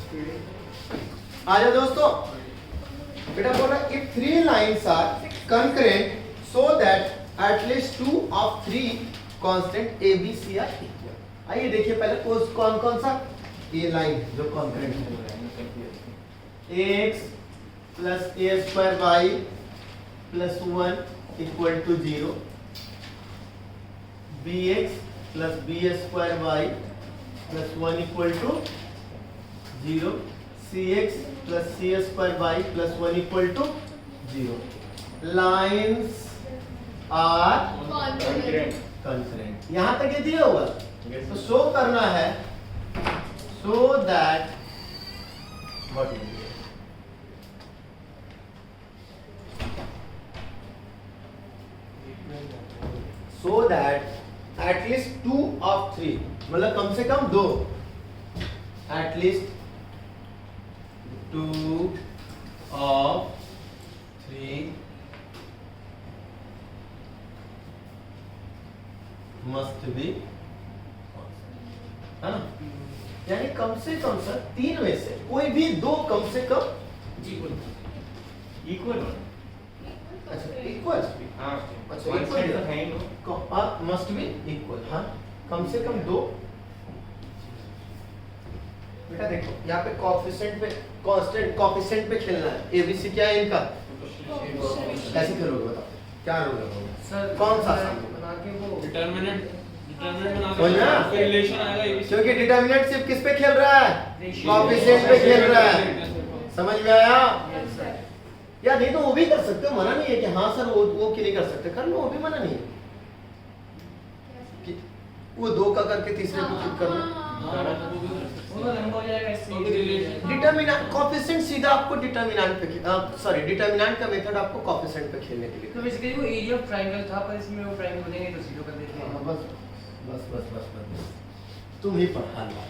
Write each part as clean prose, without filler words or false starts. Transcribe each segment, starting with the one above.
आ जाओ दोस्तों, बेटा बोला if three lines are concurrent so that at least two of three constant a b c are equal. आइए देखिए पहले कौन कौन सा ये लाइन जो कंकरेंट है, x plus a square y plus 1 equal to 0, b x plus b square y plus 1 equal to 0, c x plus c square y plus 1 equal to 0। Lines are concurrent. यहां तक ये दिया हुआ तो show करना है so that what so that at least 2 of 3 मतलब कम से कम 2, at least 2 of 3 must be, है ना, यानी कम से कम सर 3 में से कोई भी 2 कम से कम इक्वल। अच्छा इक्वल, अच्छा इक्वल मस्ट बी इक्वल। हाँ कम से कम 2। बेटा देखो यहाँ पे कोएफिशिएंट पे कांस्टेंट कोएफिशिएंट पे खेलना है। एबीसी क्या है इनका, कैसे खेलोगे बताओ, क्या रोल लगाओगे सर, कौन सा बना के वो डिटरमिनेंट बना के रिलेशन आएगा एबीसी, क्योंकि डिटरमिनेंट सिर्फ किस पे खेल रहा है, कोएफिशिएंट पे खेल रहा है। समझ में आया? या नहीं तो वो भी कर सकते हो, मना नहीं है कि हाँ सर वो क्यों नहीं कर सकते, कर लो, वो भी मना नहीं है कि वो 2 का करके तीसरे को फिर कर लो। डिटरमिनेंट कोएफिशिएंट सीधा आपको डिटरमिनेंट पे सॉरी डिटरमिनेंट का मेथड आपको कोएफिशिएंट पे खेलने के लिए। तो बेसिकली वो एरिया ऑफ ट्रायंगल था, पर इसमें वो ट्रायंगल नहीं तो जीरो कर देते हैं। बस बस बस बस बस तुम ही पढ़ा लो,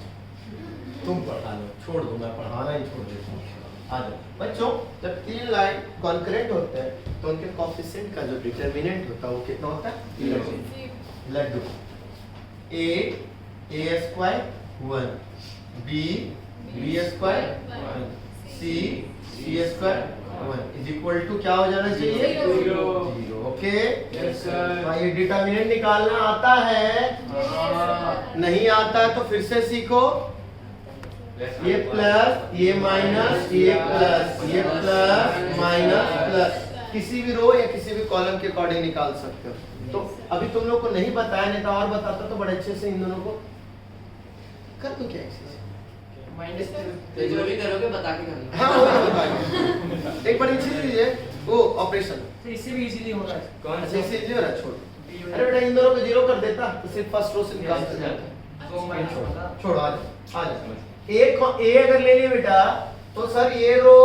तुम पढ़ा लो, छोड़ दो, मैं पढ़ाना ही छोड़ देता हूँ। आ जाओ बच्चों, जब 3 लाइन कॉन्करेंट होते हैं तो उनके कोएफिशिएंट का जो डिटरमिनेंट होता है वो कितना होता है, लड्डू। A square 1, b square 1, c square 1 is equal to क्या हो जाना चाहिए, 0। Okay yes sir. ये डिटरमिनेंट निकालना आता है? नहीं आता है तो फिर से सीखो। ये प्लस, ये माइनस, ये प्लस, ये प्लस माइनस प्लस, किसी भी रो या किसी भी कॉलम के अकॉर्डिंग निकाल सकते हो। तो अभी तुम लोग को नहीं बताया, नहीं तो और बताता तो बड़े अच्छे से इन दोनों को कर दूं क्या ऐसे माइनस तो जो भी करोगे बता के करना। हाँ वो बताइए। एक बार नीचे लीजिए वो ऑपरेशन, तो इससे भी इजीली हो रहा है। कौन अच्छा इससे इजी हो रहा है, छोड़। अरे बेटा इन दोनों को 0 कर देता तो सिर्फ फर्स्ट रो से निकाल सकते। तो माइनस होता। छोड़ो आ जाओ। ए अगर ले लिए बेटा तो सर ये रो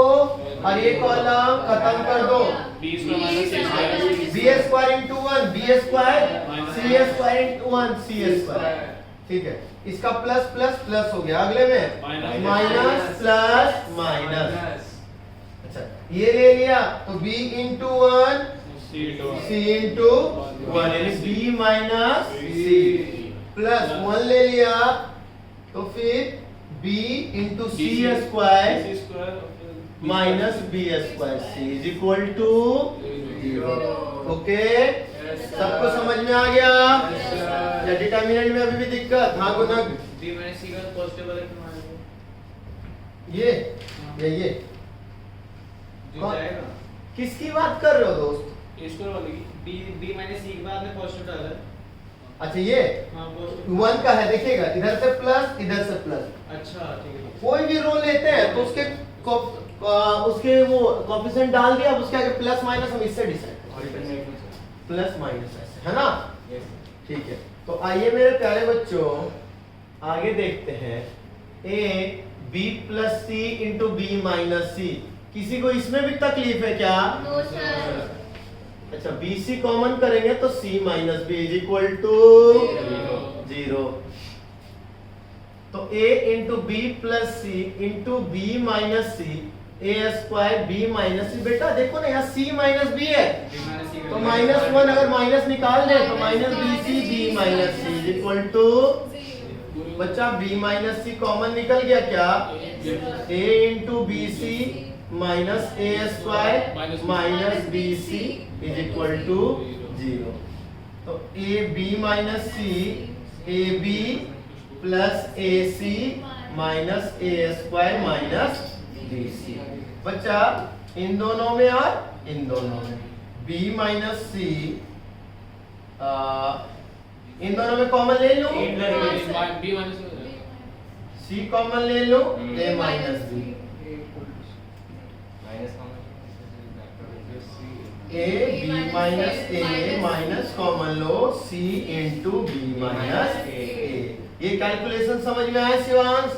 और ये कॉलम खत्म कर दो। B square b square into 1 b square, c square into 1 c square. ठीक है, इसका प्लस प्लस प्लस हो गया, अगले में माइनस प्लस माइनस। अच्छा ये ले लिया तो b इंटू 1 c इंटू 1 यानी b माइनस c, प्लस 1 ले लिया तो फिर b इंटू c स्क्वायर माइनस b स्क्वायर c is equal to 0। Okay सबको समझ में आ गया? या डिटरमिनेंट में अभी भी दिक्कत? हाँ गुनग b माइनस c का पॉजिटिव वाला क्यों आ ये या ये जो जाएगा किसकी बात कर रहे हो दोस्त? स्क्वायर वाली b माइनस c के बाद में पॉजिटिव डाला है। अच्छा ये हां पॉजिटिव 1 का है, देखिएगा इधर से प्लस इधर से प्लस। अच्छा ठीक है। कोई भी रो लेते हैं तो उसके वो कोएफिशिएंट डाल दिया, अब उसके आगे प्लस माइनस हम इससे डिसाइड प्लस माइनस ऐसे, है ना? ठीक है, तो आइए मेरे प्यारे बच्चों आगे देखते हैं। a b plus c into b minus c, किसी को इसमें भी तकलीफ है क्या? No sir. अच्छा BC कॉमन करेंगे तो C minus b is equal to 0। तो A into b plus c into b minus c, a square b minus c. बेटा देखो ना यहाँ C माइनस बी है तो -1 अगर माइनस निकाल दे तो minus b c b minus c is equal to बच्चा b माइनस सी कॉमन निकल गया क्या? a into b c minus a square minus b c is equal to 0। तो a b minus c a b plus a c minus a square minus b c. बच्चा इन दोनों में और इन दोनों में b माइनस सी इन दोनों में कॉमन ले लूं, c कॉमन ले लूं, a minus b, a b minus a minus common लो c into b minus a। ये कैलकुलेशन समझ में आया शिवांश?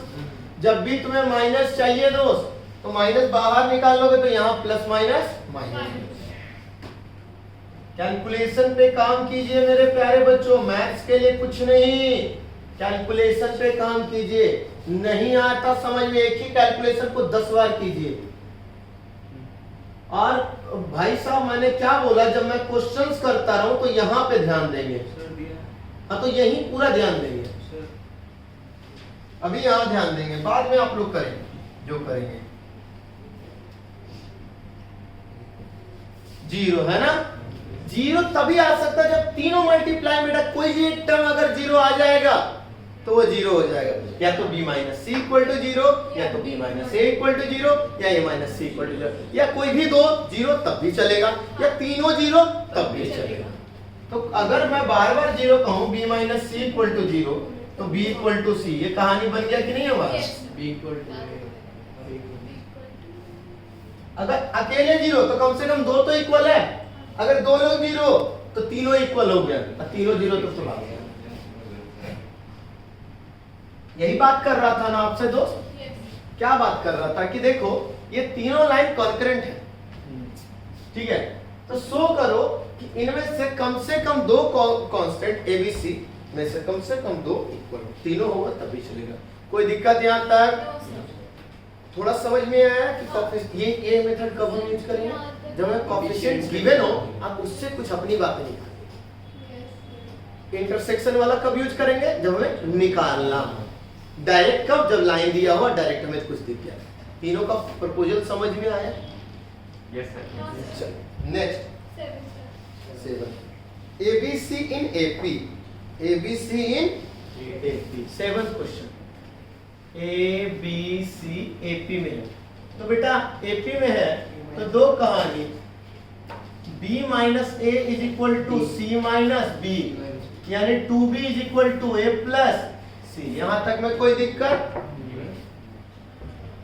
जब भी तुम्हें माइनस चाहिए दोस्त तो माइनस बाहर निकाल लोगे तो यहाँ प्लस माइनस माइनस। कैलकुलेशन पे काम कीजिए मेरे प्यारे बच्चों, मैथ्स के लिए कुछ नहीं, कैलकुलेशन पे काम कीजिए। नहीं आता समझ में एक ही कैलकुलेशन को 10 बार कीजिए। और भाई साहब मैंने क्या बोला, जब मैं क्वेश्चंस करता रहूं तो यहाँ पे ध्यान देंगे, हाँ तो यही पूरा ध्यान देंगे। अभी यहाँ ध्यान देंगे, बाद में आप लोग करेंगे जो करेंगे। 0 है ना? 0 तभी आ सकता है जब तीनों मल्टीप्लाई बेटा कोई भी एक टर्म अगर 0 आ जाएगा तो वो 0 हो जाएगा। या तो b minus c equal to 0, या तो b minus a equal to 0, या a minus c equal to 0, या कोई भी दो 0 तब भी चलेगा, या तीनों 0 तब भी चलेगा। तो अगर मैं बार बार 0 कहूं b minus c equal to 0 तो b इक्वल टू सी, ये कहानी बन गया कि नहीं हमारा? b इक्वल टू अगर अकेले 0 तो कम से कम दो तो इक्वल है, अगर दो लोग 0 तो तीनों इक्वल हो गया, और तीनों 0 तो भाग गया। यही बात कर रहा था ना आपसे दोस्त? क्या बात कर रहा था कि देखो ये तीनों लाइन कॉन्करेंट है, ठीक है? तो शो करो कि इनमें से कम दो कांस्टेंट ए बी सी में से कम दो इक्वल, तीनों होगा तभी चलेगा। कोई दिक्कत यहाँ तक? थोड़ा समझ में आया कि कोएफिशिएंट ये मेथड कब हम यूज करेंगे? जब हमें कोएफिशिएंट गिवन हो, आप उससे कुछ अपनी बातें निकालें। इंटरसेक्शन वाला कब यूज करेंगे? जब हमें निकालना हो। डायरेक्ट कब? जब लाइन दिया हुआ डायरेक्ट में कुछ दिख गया। तीनों का प्रपोजल समझ में आया? Yes sir. Next 7 ABC in AP, ABC in AP 7th question. ABC AP में है, तो बेटा AP में है तो दो कहानी B minus A is equal to C minus B, यानी 2B is equal to A plus C। यहां तक में कोई दिक्कत?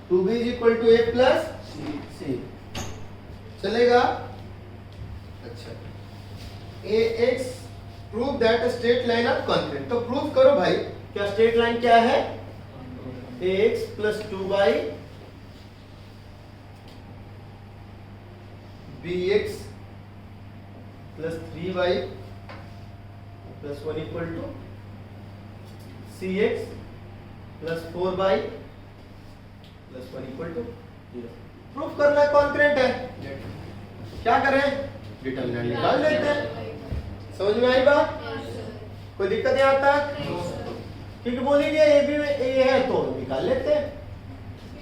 2B is equal to A plus C चलेगा? अच्छा, AX prove that straight line are concurrent. तो प्रूव करो भाई, क्या स्ट्रेट लाइन क्या है? AX plus 2y BX plus 3y plus 1 equal to CX plus 4y plus 1 equal to 0। Proof करना है कॉन्करेंट है, क्या करें? डिटरमिनेंट निकाल लेते हैं। समझ में आई बात? कोई दिक्कत यहाँ तक? क्योंकि बोलेंगे ए बी में ए है तो निकाल लेते हैं,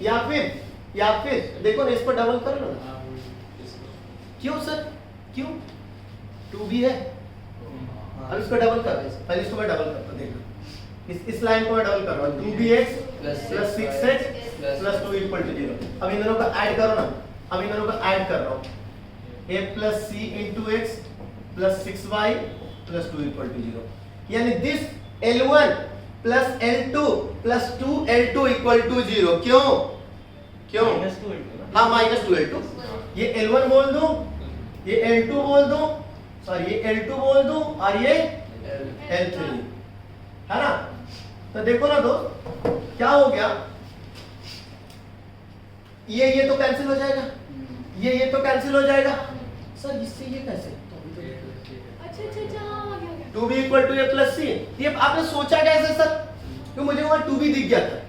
या फिर देखो ना इस पर डबल कर लो ना। क्यों सर? क्यों? 2b है, अब इसको डबल कर, पहले इसको मैं डबल करता हूं। देखो इस लाइन को मैं डबल कर रहा हूं, 2bx plus 6x plus 2 equal to 0। अब इन दोनों का ऐड करो ना, अब इन दोनों का ऐड कर रहा हूं, a plus c into x plus 6y plus 2 equal to 0, यानी this L1 plus L2 plus 2L2 equal to 0। क्यों? हाँ माइनस 2L2। ये L1 बोल दूं, ये L2 बोल दूं, सॉरी ये L2 बोल दूं और ये L3 है ना? तो देखो ना दोस्त क्या हो गया, ये तो कैंसिल हो जाएगा, ये तो कैंसिल हो जाएगा। सर इससे ये कैसे? अच्छा 2b equal to a plus c। ये आपने सोचा कैसे सर? क्यों मुझे वहां 2b दिख गया था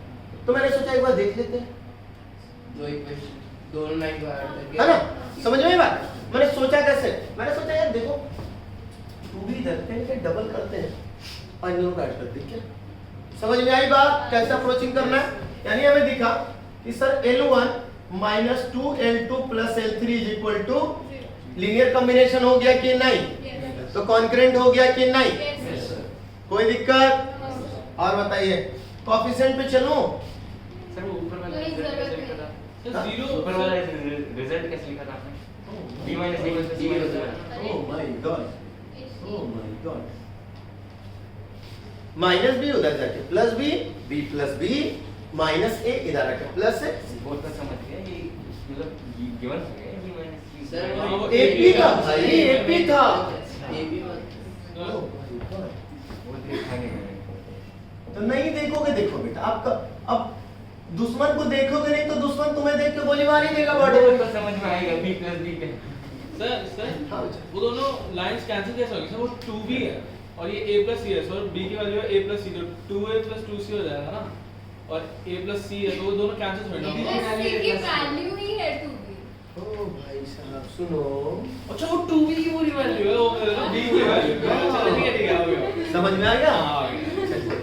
तो मैंने सोचा एक बार देख लेते हैं, दो इक्वेशन दोनों लाइन को ऐड करके, है ना? समझ में आई बात? मैंने सोचा कैसे? मैंने सोचा यार देखो 2b इधर पे डबल करते हैं और इन दोनों को ऐड करते हैं, क्या समझ में आई बात कैसे अप्रोचिंग करना है? यानी हमें दिखा कि sir L1 minus 2L2 plus L3 is equal to linear combination हो गया कि नहीं? तो कॉन्करेंट हो गया कि नहीं? कोई दिक्कत? और बताइए कोएफिशिएंट पे चलूं? सर वो ऊपर वाला नहीं, रिजल्ट कैसे जरूरत लिखा था? हाँ? जीरो ऊपर वाला रिजल्ट कैसे लिखा था आपने? b minus a plus b minus a। Oh my god. Oh my god. Minus b उधर जाके plus b, b plus b minus a इधर आके प्लस है। बहुत का समझ गया ये मतलब गिवन है b minus c। सर वो एपी था भाई, एपी था। AB वन वो देखेंगे मैंने। तो नहीं देखोगे, देखो बेटा आपका अब दुश्मन को देखोगे नहीं तो दुश्मन तुम्हें देख के गोली मार ही देगा बॉडी वो में। तो समझ में आएगा b plus b के। सर हाँ बच्चा। वो दोनों लाइंस कैंसिल कैसे होगी सर? वो 2b है और ये a plus c है सर, b की वैल्यू है a plus c, तो 2a plus 2c हो जाएगा ना, और a plus c है तो वो दोनों कैंसिल हो जाएंगे। C की वैल्यू ही है 2b। ओ भाई साहब सुनो, अच्छा वो 2b की पूरी वैल्यू है, वो b की वैल्यू है। चलो ठीक है हो गया। समझ में आ गया? हाँ, आ गया।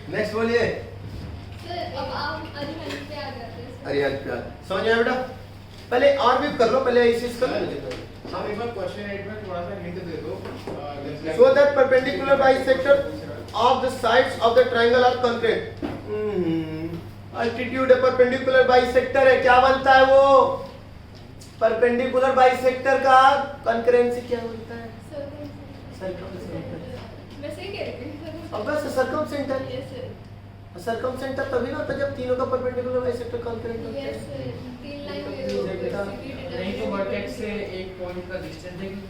नेक्स्ट बोलिए। सर अब आप अरिहंत पे आ जाते हैं सर। अरे यार प्यार समझ में आया बेटा? पहले और भी कर लो, पहले इसी कर लो। हम एक बार क्वेश्चन 8 में थोड़ा सा हिंट दे दो So that perpendicular bisector of the sides of the triangle are concrete. Altitude है, perpendicular bisector है, क्या बनता है वो? Perpendicular bisector का concurrency क्या बनता है? Circumcenter. मैं सही कह रही हूँ अब बस circumcenter. यस सर Circumcenter तभी ना होता जब तीनों का perpendicular bisector concurrent होता यस है। सर 3 लाइन नहीं तो वर्टेक्स से एक पॉइंट का डिस्टेंस देंगे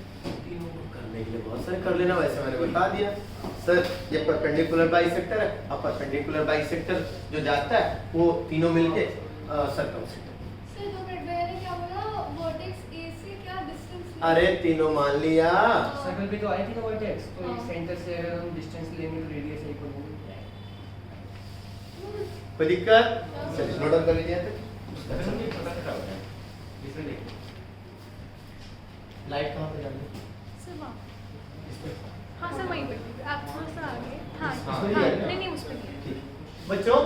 तीनों को करने के लिए बहुत सारे कर लेना, वैसे मैंने बता दिया सर ये परपेंडिकुलर बाइसेक्टर है, अब परपेंडिकुलर बाइसेक्टर जो जाता है वो तीनों मिलके सर्कमसेक्टर। सर 2 मिनट मैंने क्या बोला? वर्टेक्स ए से क्या डिस्टेंस? अरे तीनों मान लिया। सर्कल पे तो आई थी ना वर्टेक्स, तो हाँ। एक सेंटर से अगर हम डिस्टेंस लेंगे तो रेडियस इक्वल होगी। कोई दिक्कत? चलिए नोट डाउन कर लीजिए। सर मुझे पता चला होगा इसमें देखो लाइट कहाँ पे डालनी? सर वहाँ इस पे। हाँ सर वहीं पे आप थोड़ा सा आगे हाँ हाँ, हाँ ये है ना? नहीं उस पे नहीं है। ठीक बच्चों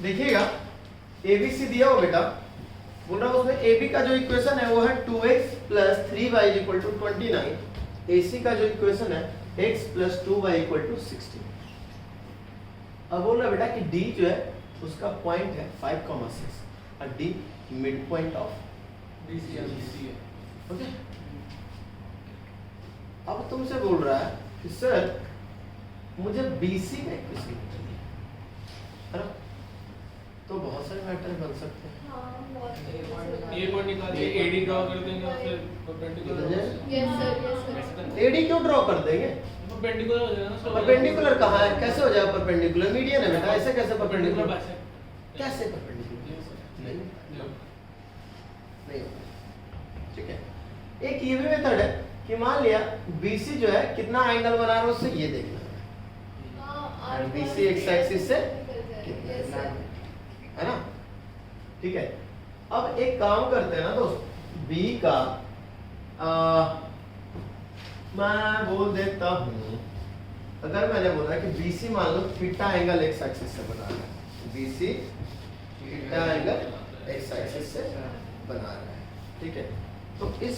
देखिएगा ABC दिया हो बेटा, बोल रहा हूँ उसमें AB का जो इक्वेशन है वो है 2x plus 3y equal to 29। AC का जो इक्वेशन है x plus 2y equal to 16। अब बोल रहा बेटा कि D जो है उसका पॉइंट है 5,6 और D mid point of BC है ओके। अब तुमसे बोल रहा है कि सर मुझे BC का इक्वेशन चाहिए, है ना? तो बहुत सारे मैटर बन सकते हैं। हाँ बहुत ये पॉइंट निकाल के AD ड्रॉ कर देंगे और फिर परपेंडिकुलर यस सर AD क्यों ड्रॉ कर देंगे? परपेंडिकुलर हो जाएगा ना सर। परपेंडिकुलर कहाँ है? कैसे हो जाएगा परपेंडिकुलर? मीडियन है बेटा, ऐसे कैसे परपेंडिकुलर? कैसे परपेंडिकुलर? नहीं नहीं होगा। ठीक है, एक ये भी मेथड है कि मान लिया BC जो है कितना एंगल बना रहा है उससे ये देखना है, BC एक्स एक्सिस से है ना? ठीक है, अब एक काम करते हैं ना दोस्त, B का मैं बोल देता हूँ, अगर मैंने बोला कि BC मान लो थीटा एंगल एक्स एक्सिस से बना रहा है, BC theta angle x axis से बना रहा है, ठीक है? तो इस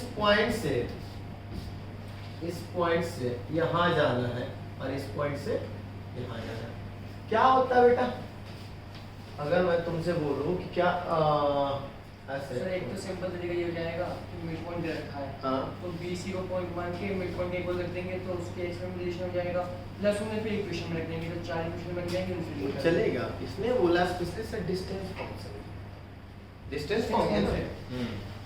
पॉइंट से यहाँ जाना है और इस पॉइंट से यहाँ जाना है। क्या होता है बेटा अगर मैं तुमसे बोलूं कि क्या ऐसे? सर एक तो सिंपल तरीका ये हो जाएगा कि मिड पॉइंट दे रखा है, हाँ तो BC को पॉइंट मान के मिड पॉइंट इक्वल रख देंगे तो उसके एक्स में रिलेशन हो जाएगा, प्लस उन्हें फिर इक्वेशन में रख देंगे तो 4 इक्वेशन बन जाएंगे उनसे चलेगा। इसने बोला स्पेशली सर डिस्टेंस फॉर्म से, डिस्टेंस फॉर्म है ना?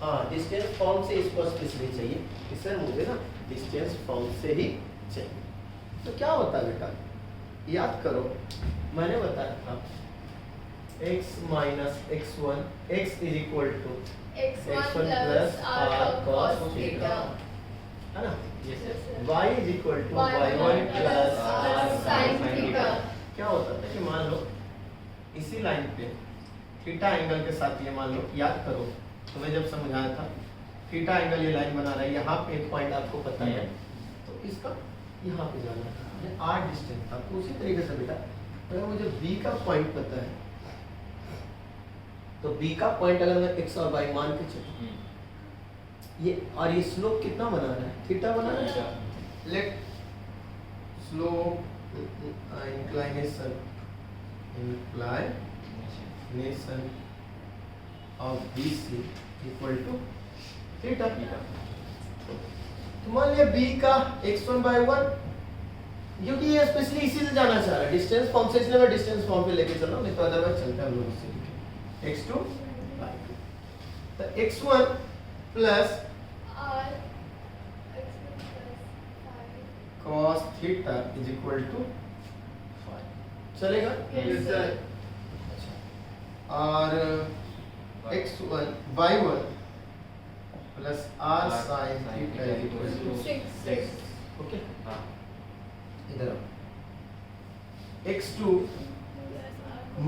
हाँ डिस्टेंस फॉर्म से इसको स्पेशली चाहिए कि सर मुझे ना डिस्टेंस फॉर्म से ही चाहिए। तो क्या होता है बेटा याद करो, मैंने बताया था x minus x1 x is equal to x1 plus r cos theta है ना? Yes sir y is equal to y1 plus r sin theta। क्या होता था कि मान लो इसी लाइन पे थीटा एंगल के साथ ये मान लो, याद करो तुम्हें जब समझाया था थीटा एंगल ये लाइन बना रहा है, यहाँ पे एक पॉइंट आपको पता है तो इसका यहाँ पे जाना था, r डिस्टेंस था। तो उसी तरीके से बेटा अगर मुझे b का पॉइंट पता है तो b का पॉइंट अगर मैं x और y मान के चलूं, ये और ये स्लोप कितना बना रहा है, थीटा बना रहा है। Let slope inclination of BC equal to theta. तो मान लिया b का x1/1, क्योंकि ये स्पेशली इसी से जाना चाह रहा है, डिस्टेंस फॉर्म से, इसलिए मैं डिस्टेंस फॉर्म पे लेके चल रहा हूँ, नहीं तो अदरवाइज चलता है हम लोग इससे x2/2। तो x1 plus R x1 plus cos theta is equal to 5, चलेगा? Yes, sir. और x1 y1 plus r sin theta is equal to 6 okay. हाँ इधर आओ, x2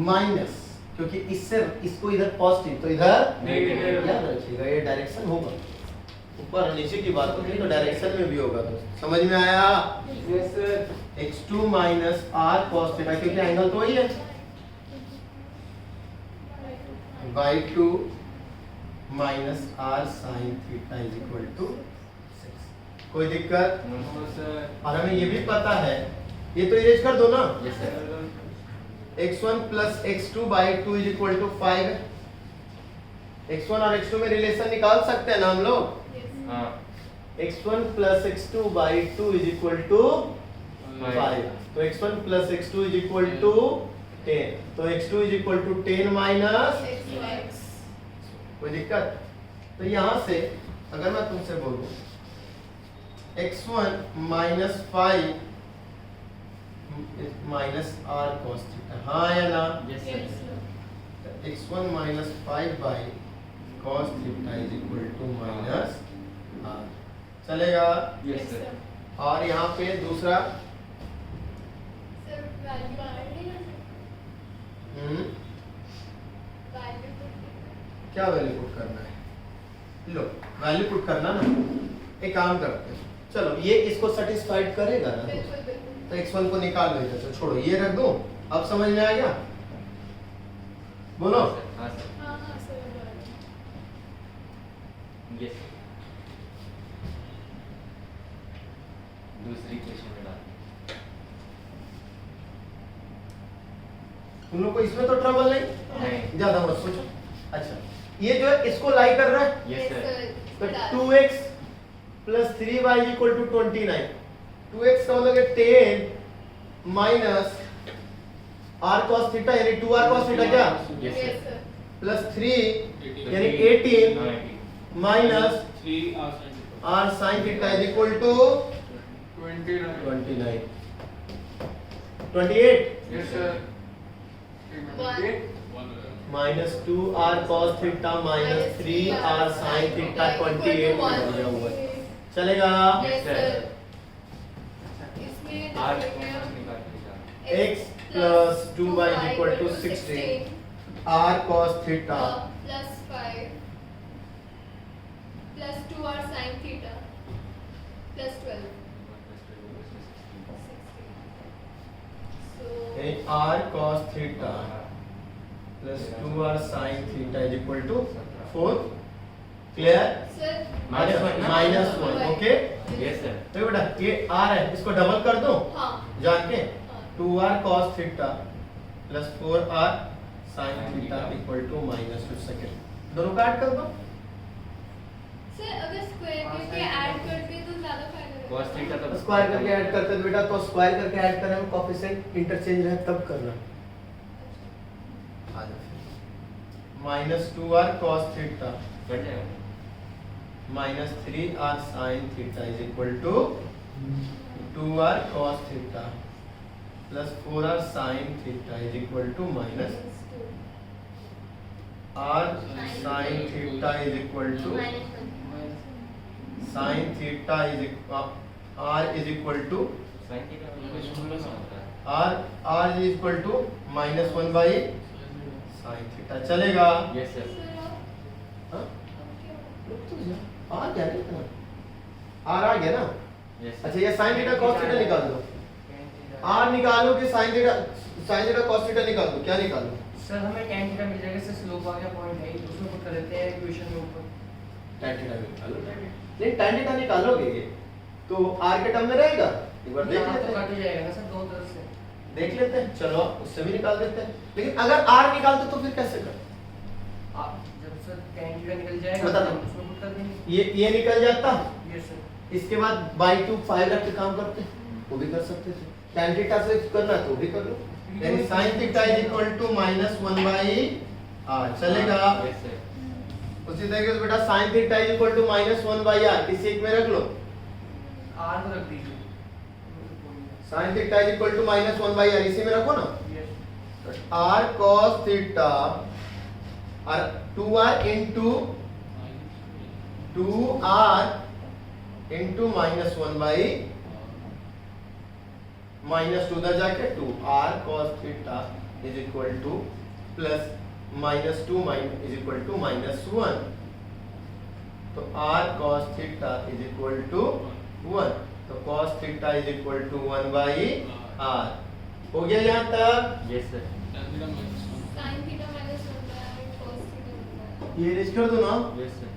माइनस, क्योंकि इससे इसको इधर पॉजिटिव तो इधर नेगेटिव, याद रखिएगा ये डायरेक्शन होगा, ऊपर और नीचे की बात होगी तो डायरेक्शन में भी होगा। तो समझ में आया? Yes sir. x2 minus r cos theta, क्योंकि एंगल तो वही है, y2 minus r sin theta is equal to 6। कोई दिक्कत? No sir. और हमें ये भी पता है, ये तो इरेज कर दो ना, yes sir x1 plus x2/2 is equal to 5 है। x1 और x2 में रिलेशन निकाल सकते हैं ना हम लोग, हाँ x1 plus x2/2 is equal to 5। तो x1 plus x2 is equal to 10, तो x2 is equal to 10 minus, कोई दिक्कत? तो यहाँ से अगर मैं तुमसे बोलूं x1 minus 5 minus r cos theta, हाँ या ना? Yes sir x1 minus 5 by cos theta is equal to minus r, चलेगा? यस सर और यहाँ पे दूसरा सर वैल्यू हम्म, वैल्यू क्या वैल्यू पुट करना है? लो वैल्यू पुट करना ना, एक काम करते हैं, चलो ये इसको सेटिस्फाइड करेगा ना, बिल्कुल बिल्कुल तो x1 को निकाल लो इधर से, छोड़ो ये रख दो। अब समझ में आ गया? बोलो। हाँ सर हाँ हाँ सर यस दूसरी क्वेश्चन में डाल तुम लोग को इसमें तो ट्रबल नहीं, नहीं ज्यादा मत सोचो। अच्छा ये जो है इसको लाई कर रहा है, यस सर तो 2x plus 3y equal to 29। 2x का मतलब है 10 माइनस r cos थीटा यानी 2r cos थीटा क्या, yes yes sir sir plus 3 यानी 18 minus 3 r sin theta is equal to 29। 28 yes sir. Minus 2r cos theta minus 3r sin theta 28 दिया हुआ है, चलेगा? Yes sir. सर इसमें r देखो क्या निकाल दीजिए x plus 2y is equal to 16 r cos theta plus 5 plus 2r sin theta plus 12 so यानी r cos theta plus 2r sin theta is equal to 4, clear? sir minus 1, okay? Yes sir तो बेटा ये r है, इसको double कर दो हाँ जान के, हाँ 2r cos theta plus 4r sin theta equal to minus 2 second, दोनों का ऐड कर दो। सर अगर स्क्वायर करके ऐड करते तो ज्यादा फायदा रहेगा cos थीटा तो स्क्वायर करके ऐड करते हैं बेटा, तो स्क्वायर करके ऐड करने में कोएफिशिएंट इंटरचेंज रहे तब करना। Minus 2r cos theta cut जाएगा minus 3r sin theta is equal to 2r cos theta plus 4r sin theta is equal to minus r sin theta is equal to sin theta is r is equal to sin theta कुछ होता है r is equal to minus 1 by sin theta, चलेगा? Yes sir हाँ? आ गया ना, आ गया ना? यस अच्छा ये sin थीटा cos थीटा निकाल दो, आर निकालो कि साइन थीटा cos थीटा निकाल दो, क्या निकालो? सर हमें tan थीटा मिल जाएगा, सर स्लोप आ गया पॉइंट है, उसमें पुट कर देते हैं इक्वेशन में ऊपर। tan थीटा निकालो, नहीं tan थीटा निकालोगे ये तो r के टर्म में रहेगा, एक बार देख यहाँ लेते तो हैं, काट हो जाएगा ना सर दोनों तरफ से। देख लेते हैं, चलो उससे भी निकाल देते हैं। लेकिन अगर r निकालते तो फिर कैसे कर? जब सर tan थीटा निकल जाएगा बता तो दो। हम उसमें पुट कर देंगे। ये निकल जाता, यस सर। इसके बाद बाई टू 5 रख के काम करते हैं, वो भी कर सकते थे। tan थीटा से करना तो भी कर लो, यानी sin theta is equal to -1 by r चलेगा। Yes sir. उसी तरीके से बेटा sin theta is equal to -1 by r, किसी एक में रख लो, r को रख दीजिए। sin theta is equal to -1 by r, इसी में रखो ना। यस। r cos थीटा और 2r into 2r into -1 by -2 उधर जाके 2r cos theta is equal to plus -2 is equal to -1, तो r cos theta is equal to 1, तो cos theta is equal to 1 by r। हो गया यहाँ तक? Yes sir. tan theta -1 sin theta minus 1 by cos theta होता है। ये rich कर दो ना, यस सर।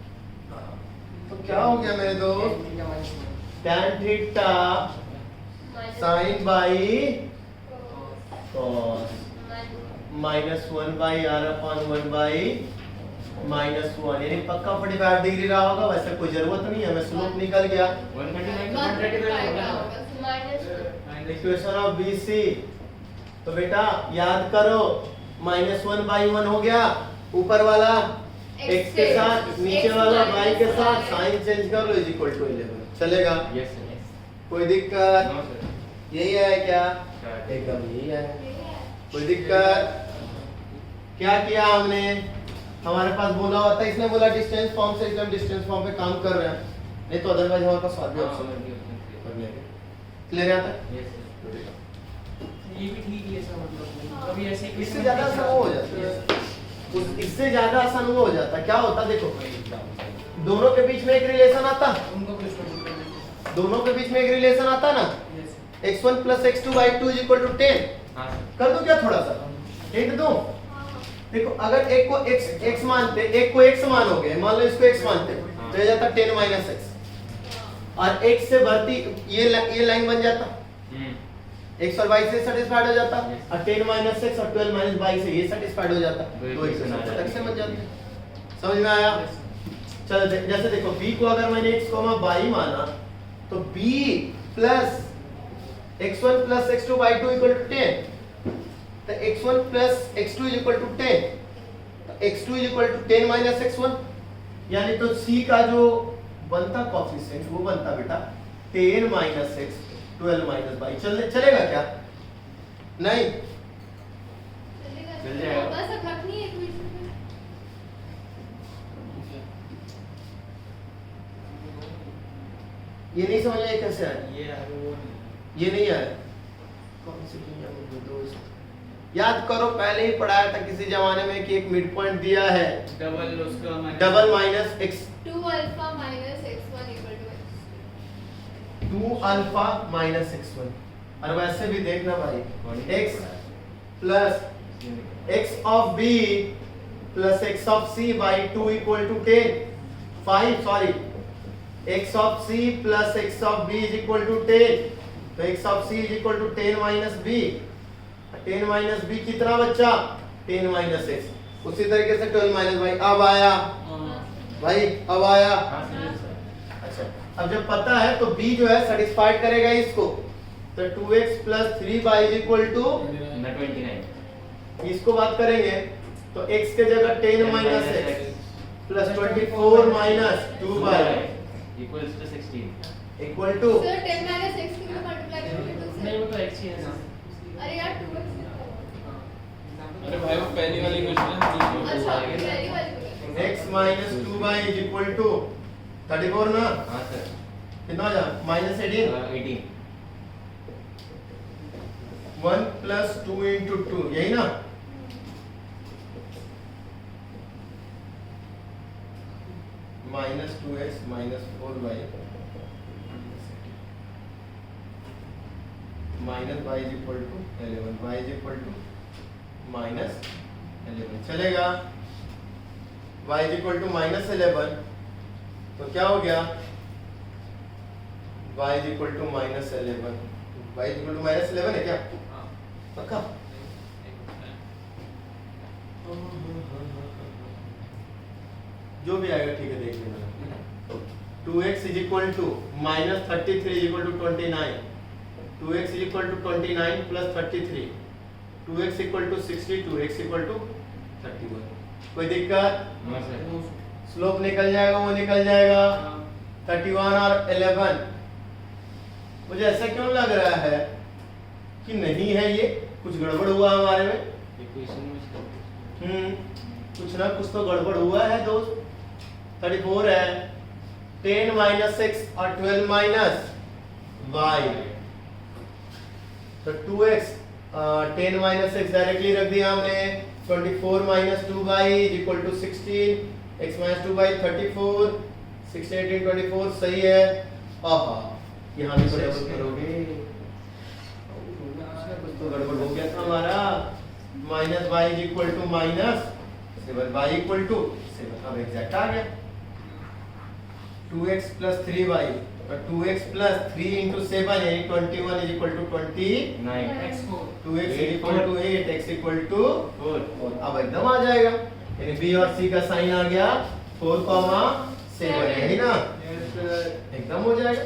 तो क्या हो गया मेरे दोस्त? tan theta minus 1। tan theta minus sin by cos cos -1 by r upon 1 by -1, यानी पक्का 45 डिग्री रहा होगा। वैसे कोई जरूरत नहीं है, हमें स्लोप निकल गया। 139 to 135 होगा ना? माइनस इक्वेशन ऑफ BC, तो बेटा याद करो -1 बाई 1 हो गया, ऊपर वाला x के साथ, नीचे वाला y के साथ, साइन चेंज कर लो इज इक्वल टू 11, चलेगा? Yes sir. यस। कोई दिक्कत? No sir. यही है क्या? Correct. एकदम यही है। कोई दिक्कत? क्या किया हमने? हमारे पास बोला होता है, इसने बोला डिस्टेंस फॉर्म से, इसलिए हम डिस्टेंस फॉर्म पे काम कर रहे हैं, नहीं तो अदरवाइज हमारे पास और भी ऑप्शन है। क्लियर आता है? Yes sir. ये भी ठीक ही है सर, मतलब कभी ऐसे इससे ज्यादा आसान वो हो जाता है, इससे ज्यादा आसान वो हो जाता है। क्या होता है देखो, दोनों के बीच में एक रिलेशन आता, उनको भी उसमें पुट कर देते दोनों के बीच में एक रिलेशन आता ना, हैं। Yes sir. x1 plus x2 by 2 is equal to 10। हाँ सर। कर दूं क्या थोड़ा सा? हिंट दूं? देखो अगर एक को x मानते, एक को x मानोगे, मान लो इसको x मानते, तो ये जाता 10 minus x, और x से भरती ये लाइन बन जाता, x और y से सेटिस्फाइड हो जाता, और 10 minus x और 12 minus y से ये सेटिस्फाइड हो जाता, दो इक्वेशन अलग से बन जाते। समझ में आया? चलो जैसे देखो b को अगर मैंने x, y माना, तो b plus x1 plus x2 by 2 equal to 10, तो x1 plus x2 is equal to 10, तो x2 is equal to 10 minus x1, यानी तो c का जो बनता कोएफिशिएंट वो बनता बेटा 10 minus x 12 minus y। चलेगा क्या? नहीं, चल जाएगा। बस अब रखनी है इक्वेशन में। ये नहीं समझ आया कैसे आया? ये नहीं आया? कौन सी दुनिया में दोस्त? याद करो पहले ही पढ़ाया था किसी जमाने में कि एक मिड पॉइंट दिया है, डबल उसका double minus x 2 alpha minus x1 equal to x। 2 alpha minus x1, और वैसे भी देखना भाई, x plus x of b plus x of c by 2 equal to 10, 5 sorry, x of c plus x of b is equal to 10, तो x of c is equal to 10 minus b, 10 minus b कितना बच्चा? 10 minus x। उसी तरीके से 12 minus y। अब आया भाई, अब आया। हाँ सर। अच्छा, अब जब पता है तो b जो है सेटिस्फाइड करेगा इसको, तो 2x plus 3y is equal to, 29। इसको बात करेंगे तो x के जगह 10 minus x plus 24 minus 2y equals to 16। Equal to, sir 10 minus x की मल्टीप्लाई करोगे तो नहीं वो सर, तो x ही है सर। अरे यार 2x अरे भाई वो पहली वाली क्वेश्चन है। अच्छा पहली वाली को x minus 2y is equal to 34 ना, हाँ सर। कितना हो जाए? माइनस 18, 18। 1 प्लस 2 इंटू 2, यही ना? Minus 2x minus 4y minus y is equal to 11, y is equal to minus 11 चलेगा। y is equal to minus 11 तो क्या हो गया, y is equal to minus 11, y is equal to minus 11 है क्या पक्का? जो भी आएगा ठीक है, देख लेना। 2x is equal to minus 33 is equal to 29, 2x is equal to 29 plus 33, 2x equal to 60, 2x equal to 31। कोई दिक्कत? No sir. स्लोप निकल जाएगा, वो निकल जाएगा 31 और 11। मुझे ऐसा क्यों लग रहा है कि नहीं है, ये कुछ गड़बड़ हुआ हमारे में। इक्वेशन में कुछ ना कुछ तो गड़बड़ हुआ है दोस्त। 34 है, 10 माइनस 6 और 12 माइनस y, तो 2x 10 माइनस 6 डायरेक्टली रख दिया हमने। 24 minus 2y is equal to 16, x minus 2y 34, 16 18 24 सही है। आहा यहाँ भी तो डबल करोगे, कुछ तो गड़बड़ हो गया था हमारा। Minus y is equal to minus 7, y equal to 7, अब एग्जैक्ट आ गया। 2x प्लस 3y और 2x प्लस 3 इंटू 7 यानी 21 is equal to 29, x4 2x is equal to 8, x equal to 4। अब एकदम आ जाएगा, यानी b और c का साइन आ गया 4,7, यही ना, एकदम हो जाएगा।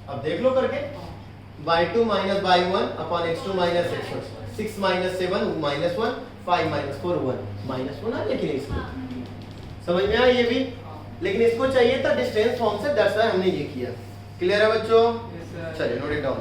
अब देख लो करके, y2 minus y1 upon x2 minus x1, 6 minus 7 minus 1, 5 minus 4 1, minus 1 आ गया कि नहीं इसको? समझ में आया ये भी? लेकिन इसको चाहिए था डिस्टेंस फॉर्म से, दैट्स व्हाई हमने ये किया। क्लियर है बच्चों? चलिए नोट इट डाउन।